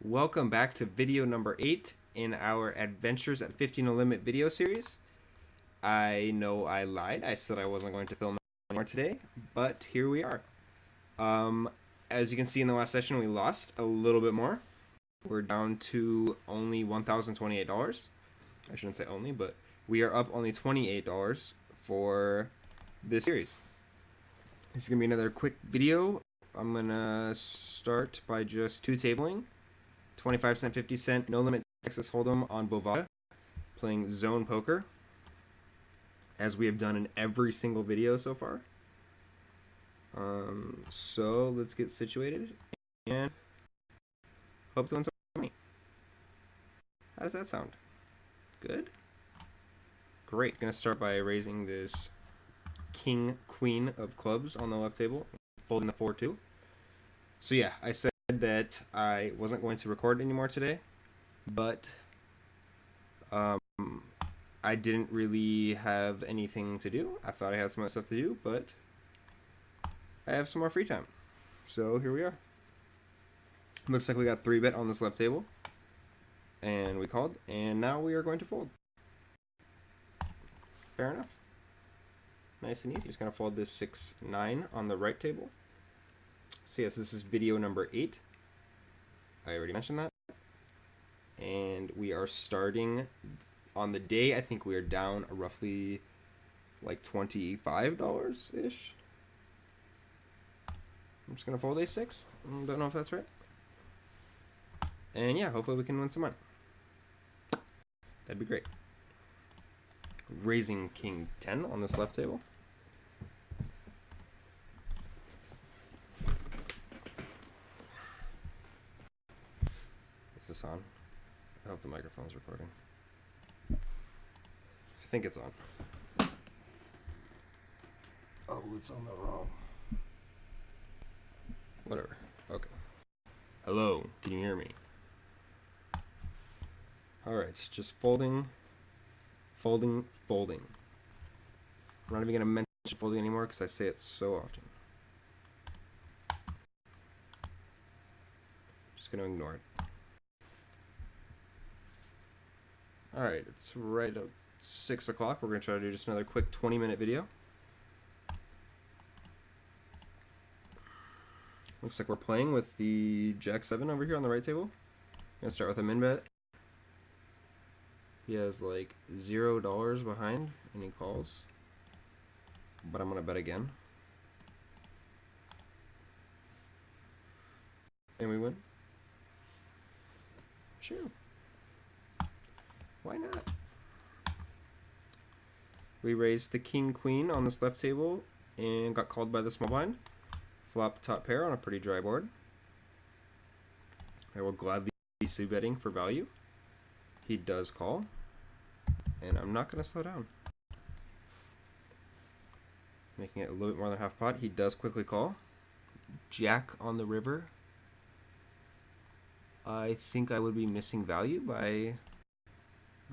Welcome back to video number 8 in our Adventures at 15 No Limit video series. I know I lied. I said I wasn't going to film anymore today, but here we are. As you can see in the last session, we lost a little bit more. We're down to only $1,028. I shouldn't say only, but we are up only $28 for this series. This is going to be another quick video. I'm going to start by just two-tabling. 25-cent, 50-cent, no limit Texas Hold'em on Bovada, playing zone poker, as we have done in every single video so far. So let's get situated and hope to win some money. How does that sound? Good? Great. Gonna start by raising this king, queen of clubs on the left table, folding the 4-2. So yeah, I said that I wasn't going to record anymore today, but I didn't really have anything to do. I thought I had some other stuff to do, but I have some more free time. So here we are. Looks like we got 3-bet on this left table, and we called, and now we are going to fold. Fair enough. Nice and easy. Just gonna fold this 6-9 on the right table. So yes, this is video number 8. I already mentioned that. And we are starting on the day. I think we are down roughly like $25-ish. I'm just going to fold a6. Don't know if that's right. And yeah, hopefully we can win some money. That'd be great. Raising king 10 on this left table. This on? I hope the microphone's recording. I think it's on. Oh, it's on the wrong. Whatever. Okay. Hello, can you hear me? Alright, just folding. I'm not even going to mention folding anymore because I say it so often. Just going to ignore it. Alright, it's right at 6 o'clock. We're going to try to do just another quick 20-minute video. Looks like we're playing with the Jack-7 over here on the right table. I'm going to start with a min bet. He has like $0 behind, and he calls. But I'm going to bet again. And we win. Sure. Why not? We raised the king-queen on this left table and got called by the small blind. Flop top pair on a pretty dry board. I will gladly be c-betting for value. He does call, and I'm not going to slow down. Making it a little bit more than half pot. He does quickly call. Jack on the river. I think I would be missing value by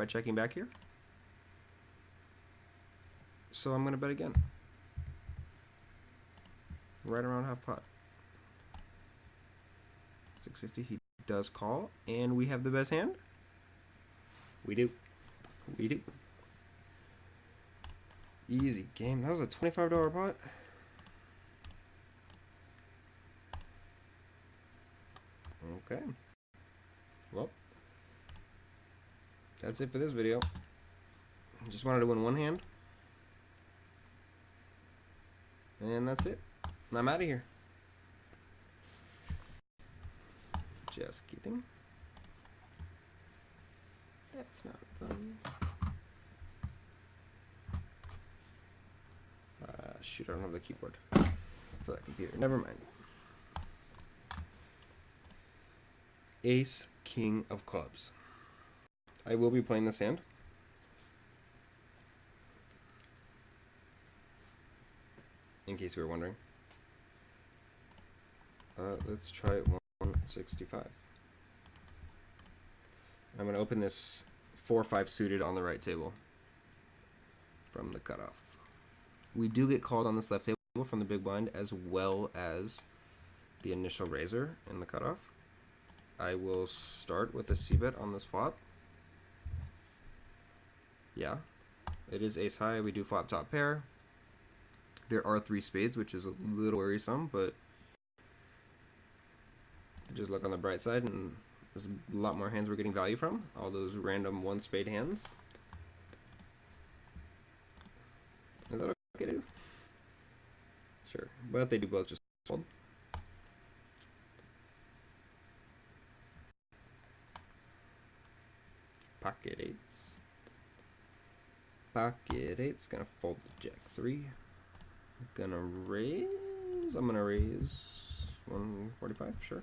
checking back here. So I'm going to bet again. Right around half pot. 650, he does call, and we have the best hand. We do. We do. Easy game. That was a $25 pot. Okay. Well, that's it for this video. Just wanted to win one hand. And that's it. I'm out of here. Just kidding. That's not fun. Shoot, I don't have the keyboard for that computer. Never mind. Ace, king of clubs. I will be playing this hand. In case you were wondering. Let's try it 165. I'm going to open this 4-5 suited on the right table from the cutoff. We do get called on this left table from the big blind as well as the initial raiser in the cutoff. I will start with a c-bet on this flop. Yeah, it is ace high. We do flop top pair. There are 3 spades, which is a little worrisome, but just look on the bright side, and there's a lot more hands we're getting value from. All those random 1 spade hands. Is that okay to do? Sure, but they do both just fold. Pocket eights. Pocket eights, gonna fold the jack 3. Gonna raise. I'm gonna raise 145, sure.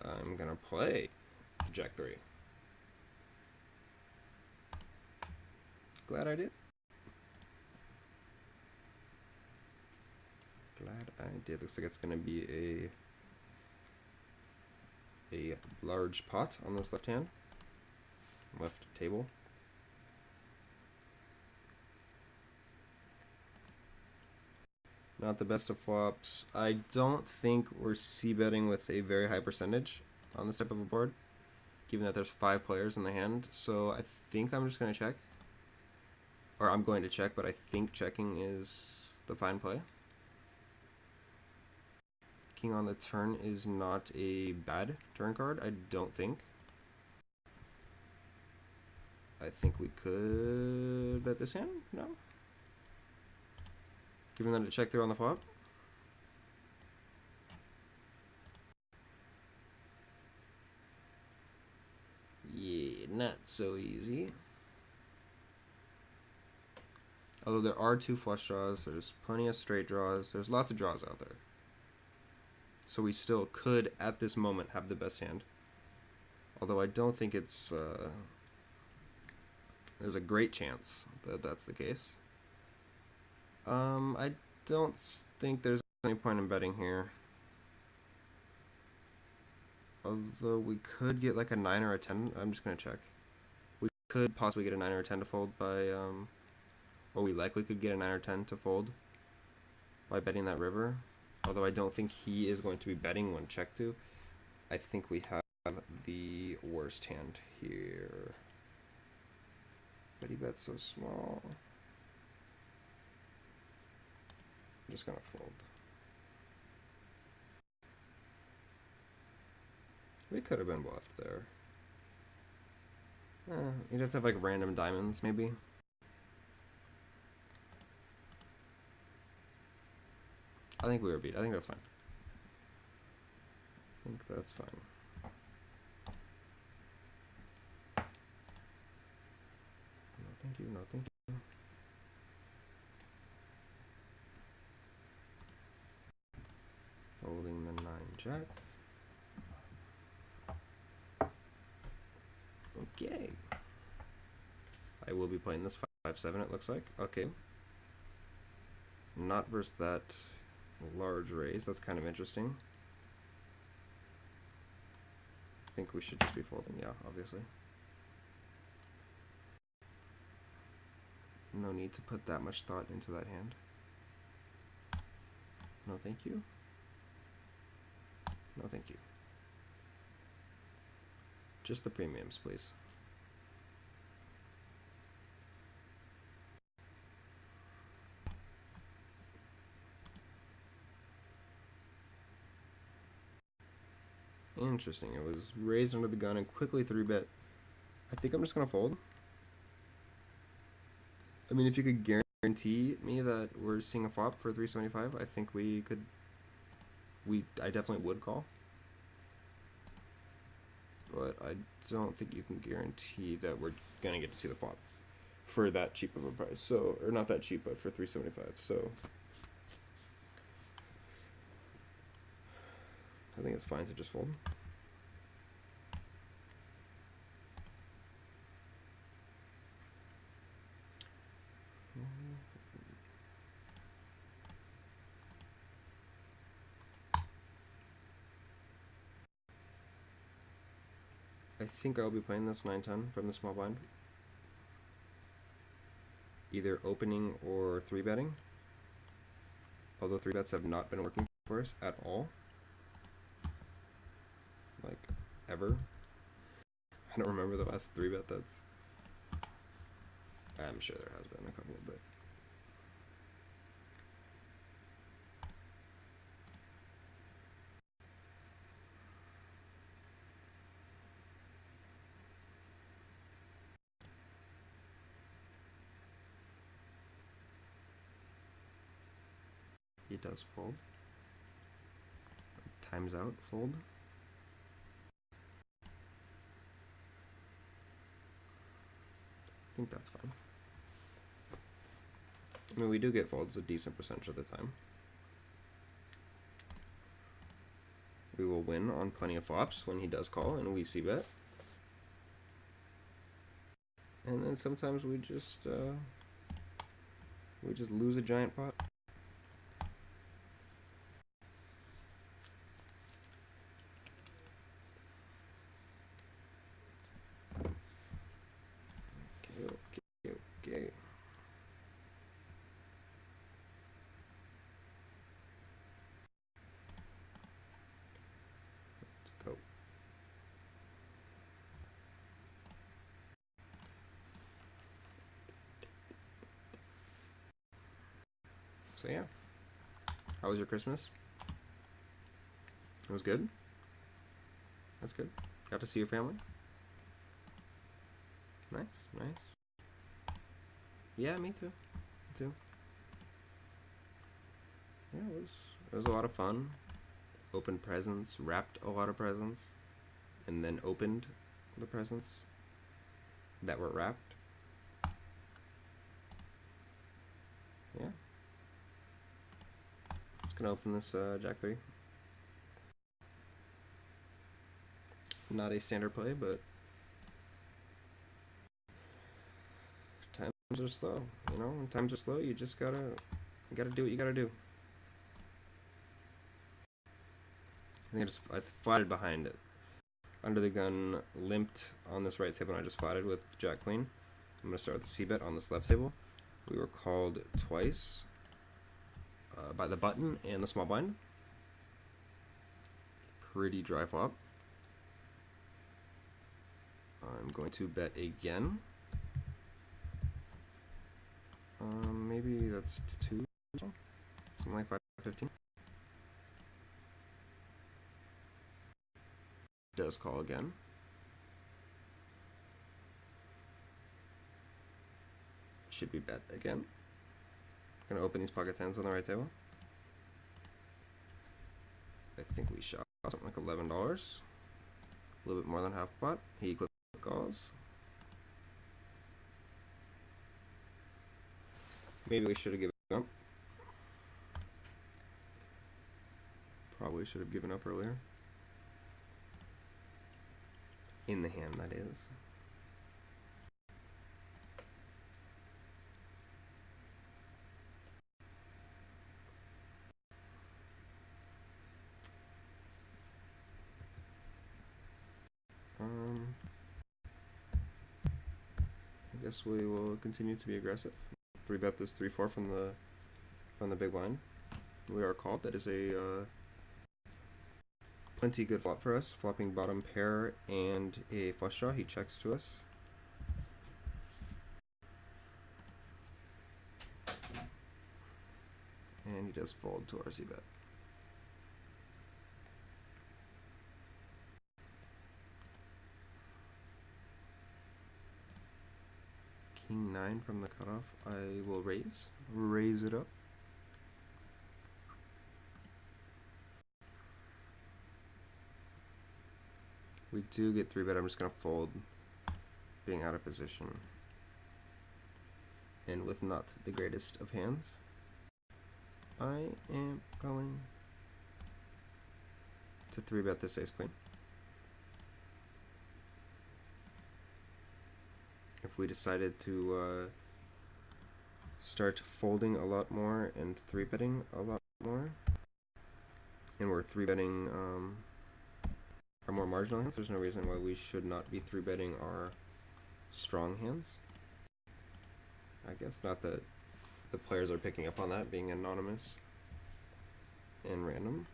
I'm gonna play jack 3. Glad I did. Glad I did. Looks like it's gonna be a large pot on this left hand. Left table. Not the best of flops. I don't think we're c-betting with a very high percentage on this type of a board, given that there's 5 players in the hand. So I think I'm just going to check. Or I'm going to check, but I think checking is the fine play. King on the turn is not a bad turn card, I don't think. I think we could bet this hand? No? Given that it checked through on the flop. Yeah, not so easy. Although there are 2 flush draws, there's plenty of straight draws, there's lots of draws out there. So we still could, at this moment, have the best hand. Although I don't think it's... there's a great chance that that's the case. I don't think there's any point in betting here. Although we could get like a 9 or a 10. I'm just going to check. We could possibly get a 9 or a 10 to fold by... or we likely could get a 9 or 10 to fold by betting that river. Although I don't think he is going to be betting when check to. I think we have the worst hand here. But he bets so small. I'm just gonna fold. We could have been bluffed there. You'd have to have like random diamonds, maybe. I think we were beat. I think that's fine. I think that's fine. No, thank you. No, thank you. Holding the 9 jack. Okay. I will be playing this 5-7, it looks like. Okay. Not versus that large raise. That's kind of interesting. I think we should just be folding. Yeah, obviously. No need to put that much thought into that hand. No, thank you. No, thank you. Just the premiums, please. Interesting. It was raised under the gun and quickly 3-bet. I think I'm just going to fold. I mean, if you could guarantee me that we're seeing a flop for 375, I think we could... I definitely would call. But I don't think you can guarantee that we're going to get to see the flop for that cheap of a price. So, or not that cheap, but for 375. So, I think it's fine to just fold. I think I'll be playing this 9-10 from the small blind. Either opening or 3-betting. Although 3-bets have not been working for us at all. ever. I don't remember the last 3-bet that's. I'm sure there has been a couple, but. He does fold. Times out, fold. I think that's fine. I mean, we do get folds a decent percentage of the time. We will win on plenty of flops when he does call and we c-bet. And then sometimes we just lose a giant pot. Okay. Let's go. So yeah. How was your Christmas? It was good? That's good. Got to see your family? Nice, nice. Yeah, me too. Me too. Yeah, it was a lot of fun. Opened presents, wrapped a lot of presents, and then opened the presents that were wrapped. Yeah. Just gonna open this Jack 3. Not a standard play, but times are slow. You know, when times are slow, you just gotta do what you gotta do. I think I flatted behind it. Under the gun, limped on this right table, and I just flatted with Jack Queen. I'm gonna start with the c-bet on this left table. We were called twice by the button and the small blind. Pretty dry flop. I'm going to bet again. Maybe that's 2, something like 5-15. Does call again. Should be bet again. Gonna open these pocket tens on the right table. I think we shot something like $11. A little bit more than half pot. He quick calls. Maybe we should have given up. Probably should have given up earlier. In the hand, that is. I guess we will continue to be aggressive. 3-bet this 3-4 from the big blind. We are called. That is a plenty good flop for us. Flopping bottom pair and a flush draw. He checks to us. And he does fold to our c-bet. King 9 from the cutoff. I will raise it up. We do get 3-bet. I'm just gonna fold, being out of position, and with not the greatest of hands. I am going to 3-bet this ace queen. If we decided to start folding a lot more and 3-betting a lot more, and we're 3-betting our more marginal hands, there's no reason why we should not be 3-betting our strong hands. I guess not that the players are picking up on that, being anonymous and random.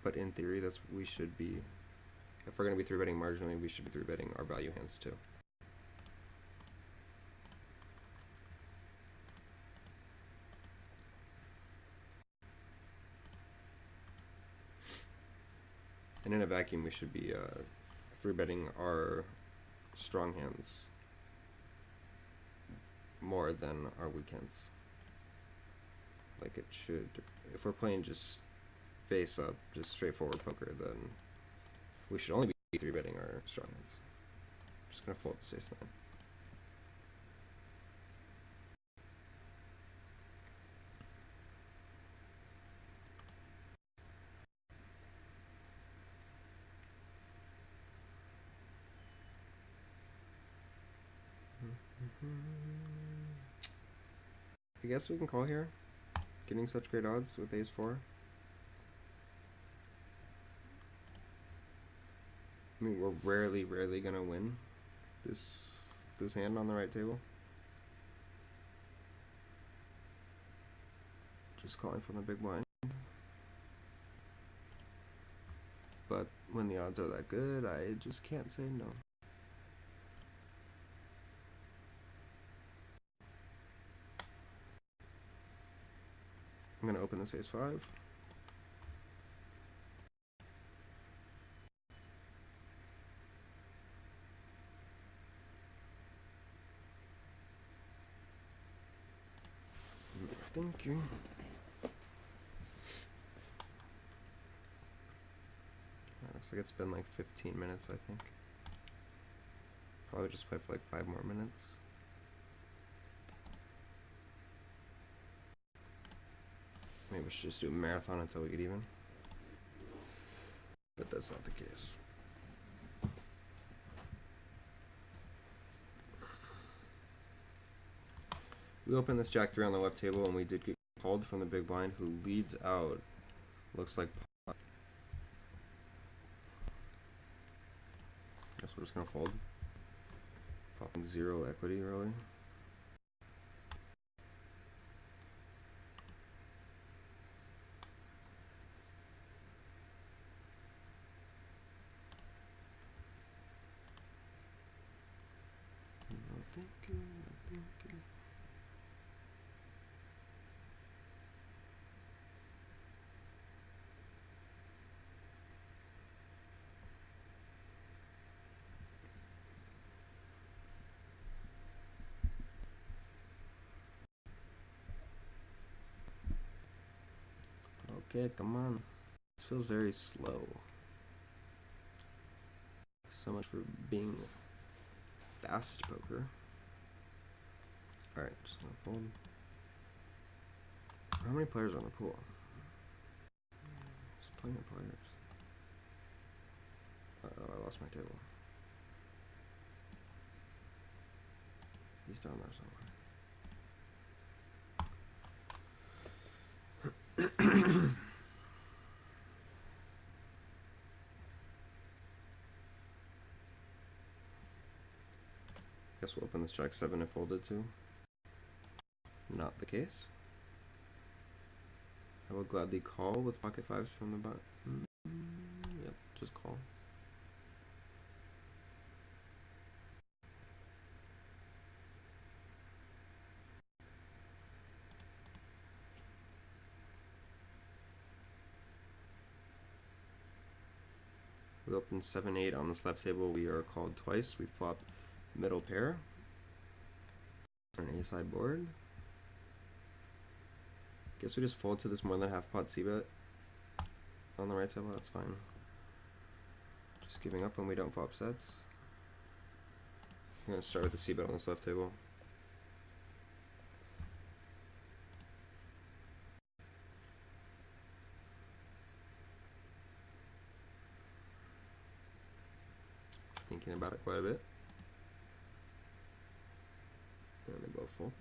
but in theory, we should be. If we're going to be 3-betting marginally, we should be 3-betting our value hands too. And in a vacuum, we should be 3-betting our strong hands more than our weak hands. Like it should. If we're playing just face up, just straightforward poker, then we should only be 3-betting our strong hands. I'm just gonna fold this ace-9. I guess we can call here. Getting such great odds with ace-4. I mean, we're rarely gonna win this hand on the right table. Just calling from the big blind. But when the odds are that good, I just can't say no. I'm gonna open this ace-5. Thank you. Looks like it's been like 15 minutes, I think. Probably just play for like 5 more minutes. Maybe we should just do a marathon until we get even. But that's not the case. We opened this Jack-3 on the left table, and we did get called from the big blind, who leads out. Looks like pot. Guess we're just gonna fold. Popping 0 equity, really. Okay, come on. This feels very slow. So much for being fast poker. Alright, just gonna fold. How many players are on the pool? There's plenty of players. Uh-oh, I lost my table. He's down there somewhere. Guess we'll open this Jack-7 if folded to. Not the case. I will gladly call with pocket 5s from the button. Yep, just call. We open 7-8 on this left table. We are called twice. We flop middle pair. An A-side board. Guess we just fold to this more than half pot c-bet on the right table. That's fine. Just giving up when we don't flop sets. I'm gonna start with the c-bet on this left table. Just thinking about it quite a bit. And they both fold.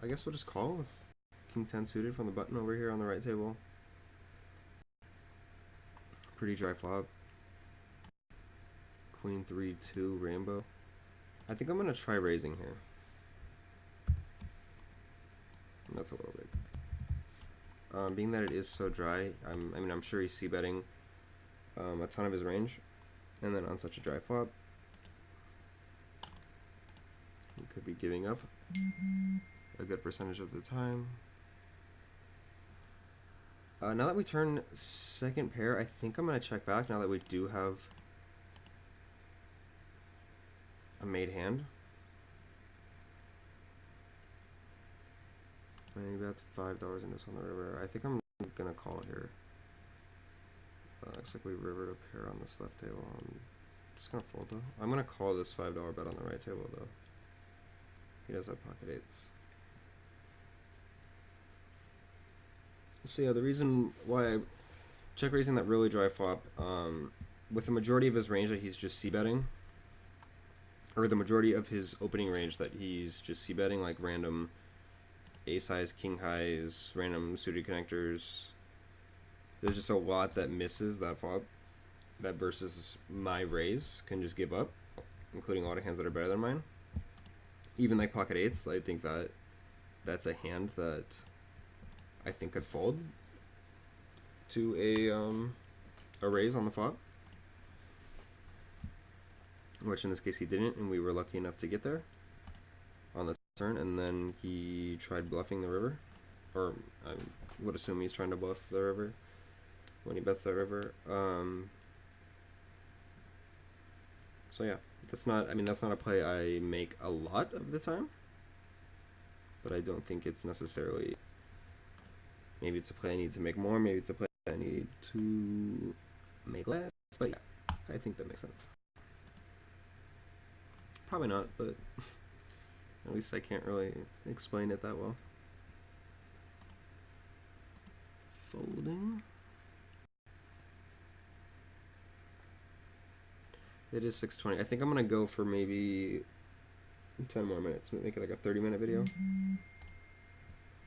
I guess we'll just call with King 10 suited from the button over here on the right table. Pretty dry flop. Queen 3-2 rainbow. I think I'm gonna try raising here. That's a little big. Being that it is so dry, I'm sure he's c-betting a ton of his range, and then on such a dry flop, he could be giving up a good percentage of the time. Now that we turn second pair, I think I'm going to check back now that we do have a made hand. Maybe that's $5 in this on the river. I think I'm going to call here. Looks like we rivered a pair on this left table. I'm just going to fold though. I'm going to call this $5 bet on the right table though. He does have pocket eights. So yeah, the reason why I check raising that really dry flop, with the majority of his range that he's just c-betting, or the majority of his opening range that he's just c-betting, like random ace highs, king highs, random suited connectors, there's just a lot that misses that flop that versus my raise can just give up, including a lot of hands that are better than mine. Even like pocket eights, I think that that's a hand that I think could fold to a raise on the flop, which in this case he didn't, and we were lucky enough to get there on the turn. And then he tried bluffing the river, or I would assume he's trying to bluff the river when he bets that river. So yeah, that's not a play I make a lot of the time, but I don't think it's necessarily. Maybe it's a play I need to make more, maybe it's a play I need to make less, but yeah, I think that makes sense. Probably not, but at least I can't really explain it that well. Folding. It is 6:20. I think I'm going to go for maybe 10 more minutes, make it like a 30-minute video.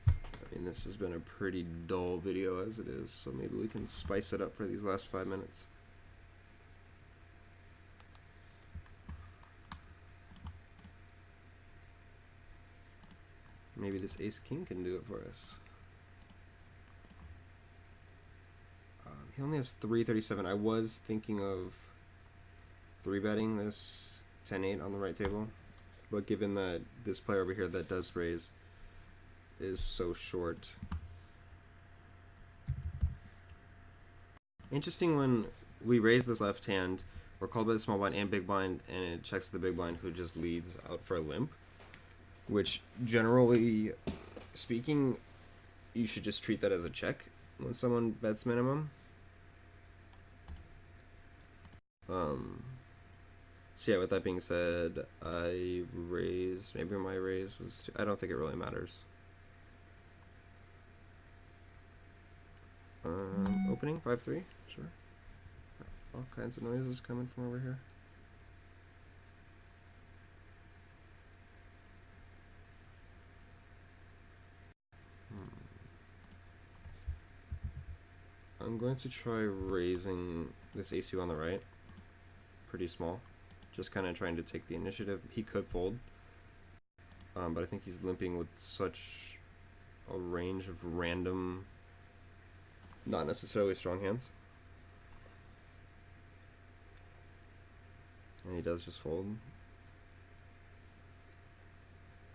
I mean, this has been a pretty dull video as it is, so maybe we can spice it up for these last 5 minutes. Maybe this ace-king can do it for us. He only has 337. I was thinking of 3-betting this 10-8 on the right table, but given that this player over here that does raise is so short. Interesting, when we raise this left hand, we're called by the small blind and big blind, and it checks the big blind, who just leads out for a limp, which generally speaking, you should just treat that as a check when someone bets minimum. So yeah, with that being said, I raised, maybe my raise was too, I don't think it really matters. Opening 5-3, sure. All kinds of noises coming from over here. I'm going to try raising this ace-2 on the right. Pretty small. Just kind of trying to take the initiative. He could fold, but I think he's limping with such a range of random, not necessarily strong hands. And he does just fold.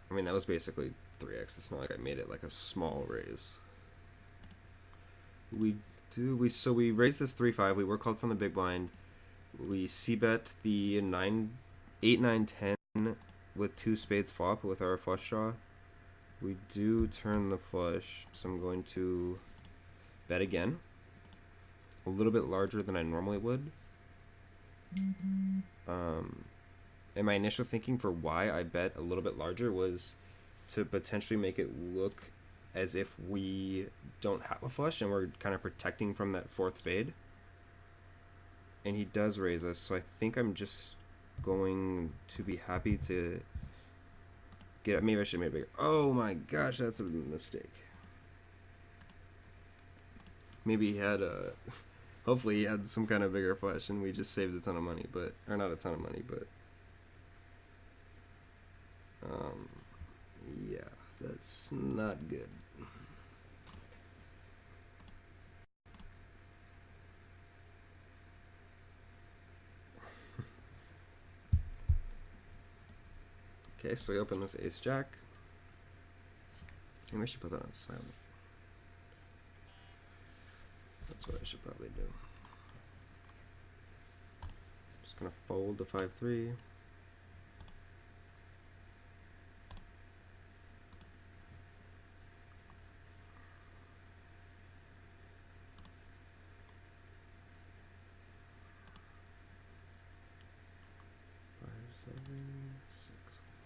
I mean, that was basically 3x. It's not like I made it like a small raise. So we raised this 3-5. We were called from the big blind. We c-bet the 8, 9, 10 with 2 spades flop with our flush draw. We do turn the flush, so I'm going to bet again. A little bit larger than I normally would. And my initial thinking for why I bet a little bit larger was to potentially make it look as if we don't have a flush and we're kind of protecting from that 4th spade. And he does raise us, so I think I'm just going to be happy to get, maybe I should make it bigger. Oh my gosh, that's a mistake. Maybe he had a, hopefully he had some kind of bigger flush and we just saved a ton of money, but, or not a ton of money, but yeah, That's not good. Okay, so we open this ace jack. Maybe I should put that on silent. That's what I should probably do. Just gonna fold the 5-3.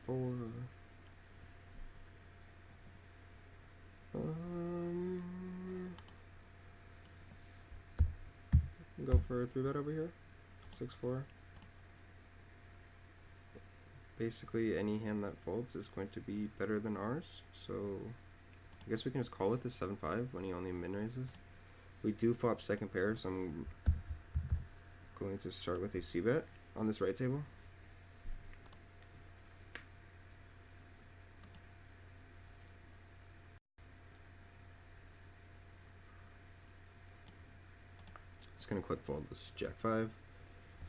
Four. Go for a 3-bet over here. 6-4. Basically, any hand that folds is going to be better than ours. So, I guess we can just call with this 7-5 when he only min raises. We do flop second pair, so I'm going to start with a c-bet on this right table. Just gonna quick fold this Jack-5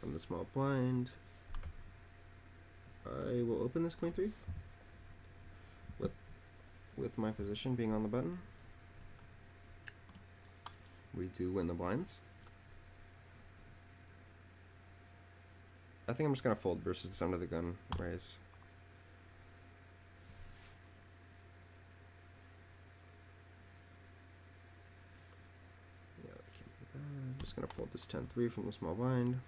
from the small blind. I will open this Queen 3 with my position being on the button. We do win the blinds. I think I'm just gonna fold versus this under the gun raise. Yeah, that can't be bad. I'm just gonna fold this 10-3 from the small blind.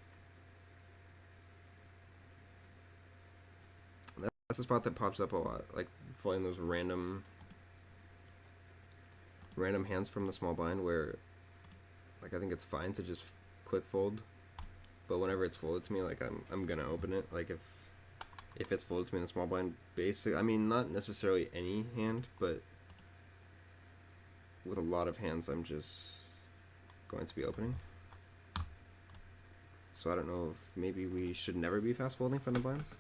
That's a spot that pops up a lot, like folding those random hands from the small blind where, like, I think it's fine to just quick fold, but whenever it's folded to me, like, I'm gonna open it. Like, if it's folded to me in the small blind, basic, I mean, not necessarily any hand, but with a lot of hands, I'm just going to be opening. So I don't know if maybe we should never be fast folding from the blinds,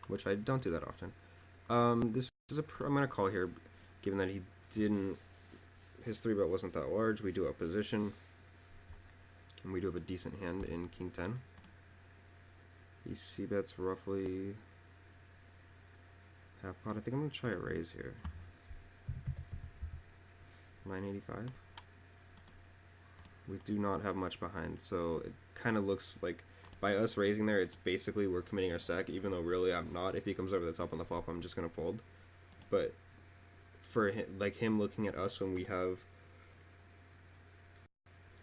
which I don't do that often. This is I'm gonna call here, given that he didn't, his 3-bet wasn't that large. We do have position, and we do have a decent hand in King 10. He c-bets roughly half pot. I think I'm gonna try a raise here. 985. We do not have much behind, so it kind of looks like by us raising there, it's basically we're committing our stack, even though really I'm not. If he comes over the top on the flop, I'm just gonna fold. But for him, like him looking at us when we have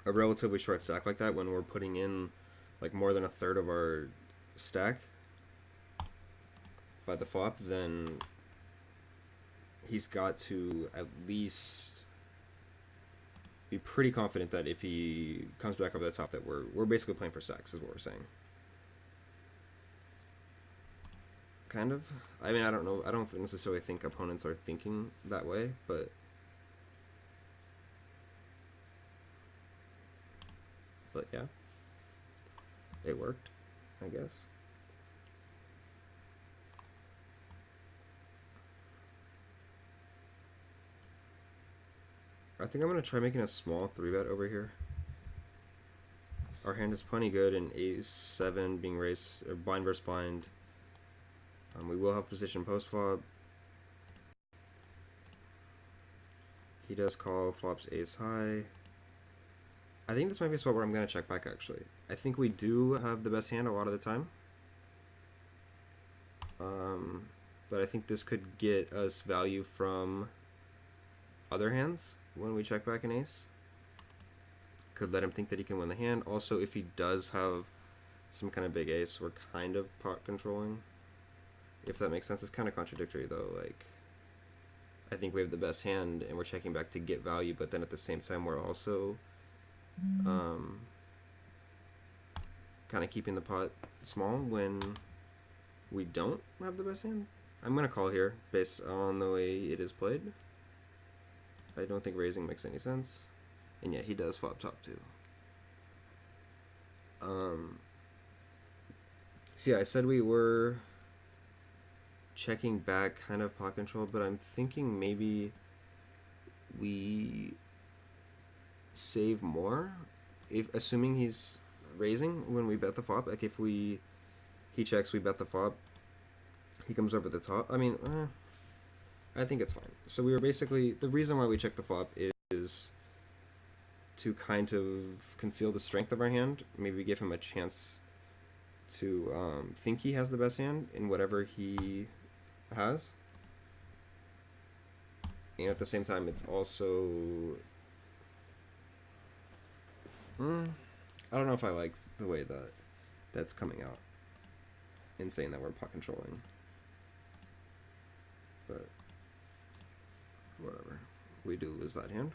a relatively short stack like that, when we're putting in like more than a third of our stack by the flop, then he's got to at least be pretty confident that if he comes back over the top, that we're basically playing for stacks, is what we're saying. Kind of. I mean, I don't know. I don't necessarily think opponents are thinking that way, but yeah, it worked, I guess. I think I'm gonna try making a small 3-bet over here. Our hand is plenty good in ace-7 being raised, or blind versus blind. We will have position post flop. He does call, flops ace high. I think this might be a spot where I'm gonna check back, actually. I think we do have the best hand a lot of the time. But I think this could get us value from other hands when we check back an ace. Could let him think that he can win the hand. Also, if he does have some kind of big ace, we're kind of pot controlling. If that makes sense. It's kind of contradictory, though. Like, I think we have the best hand and we're checking back to get value, but then at the same time we're also kind of keeping the pot small when we don't have the best hand. I'm gonna call here based on the way it is played. I don't think raising makes any sense, and yeah, he does flop top too. So yeah, I said we were checking back, kind of pot control, but I'm thinking maybe we save more, if assuming he's raising when we bet the flop. Like if he checks, we bet the flop, he comes over the top. I mean, I think it's fine. So we were basically, the reason why we check the flop is to kind of conceal the strength of our hand. Maybe give him a chance to think he has the best hand in whatever he has. And at the same time, it's also... I don't know if I like the way that that's coming out in saying that we're pot controlling. But whatever. We do lose that hand.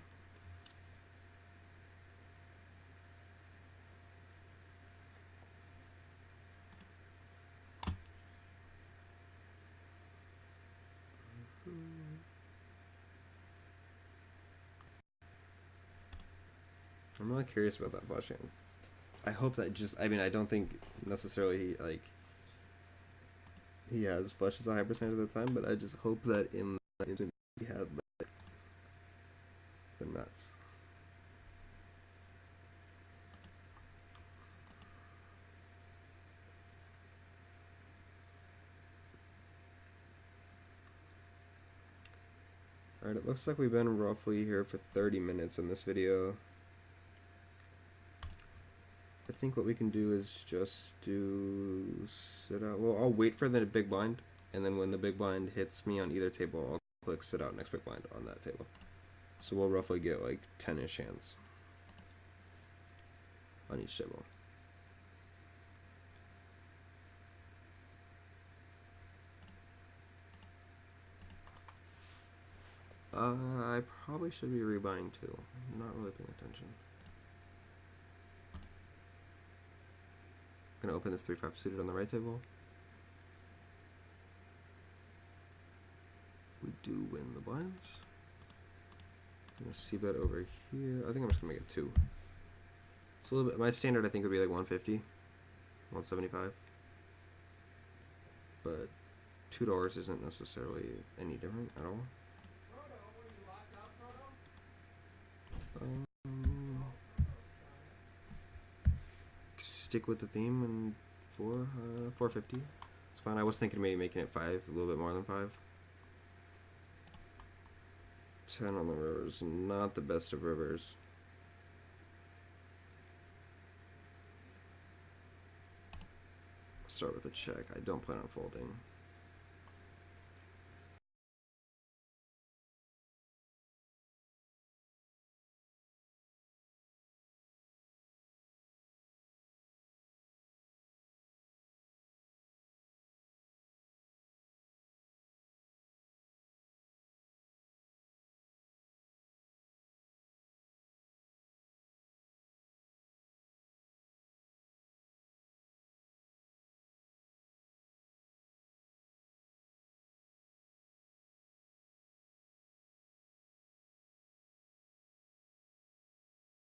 I'm really curious about that flush hand. I hope that just, I mean, I don't think necessarily he has flushes a high percentage of the time, but I just hope that in that instant he had like the nuts. Alright, it looks like we've been roughly here for 30 minutes in this video. I think what we can do is just do sit out. Well, I'll wait for the big blind, and then when the big blind hits me on either table, I'll click sit out next big blind on that table. So we'll roughly get like 10-ish hands on each table. I probably should be rebuying too. I'm not really paying attention. I'm gonna open this 3-5 suited on the right table. We do win the blinds. I'm gonna see bet over here. I think I'm just gonna make it 2. It's a little bit. My standard I think would be like 150, 175. But $2 isn't necessarily any different at all. Stick with the theme and 450. It's fine. I was thinking maybe making it 5, a little bit more than 5. 10 on the rivers, not the best of rivers. Start with a check. I don't plan on folding.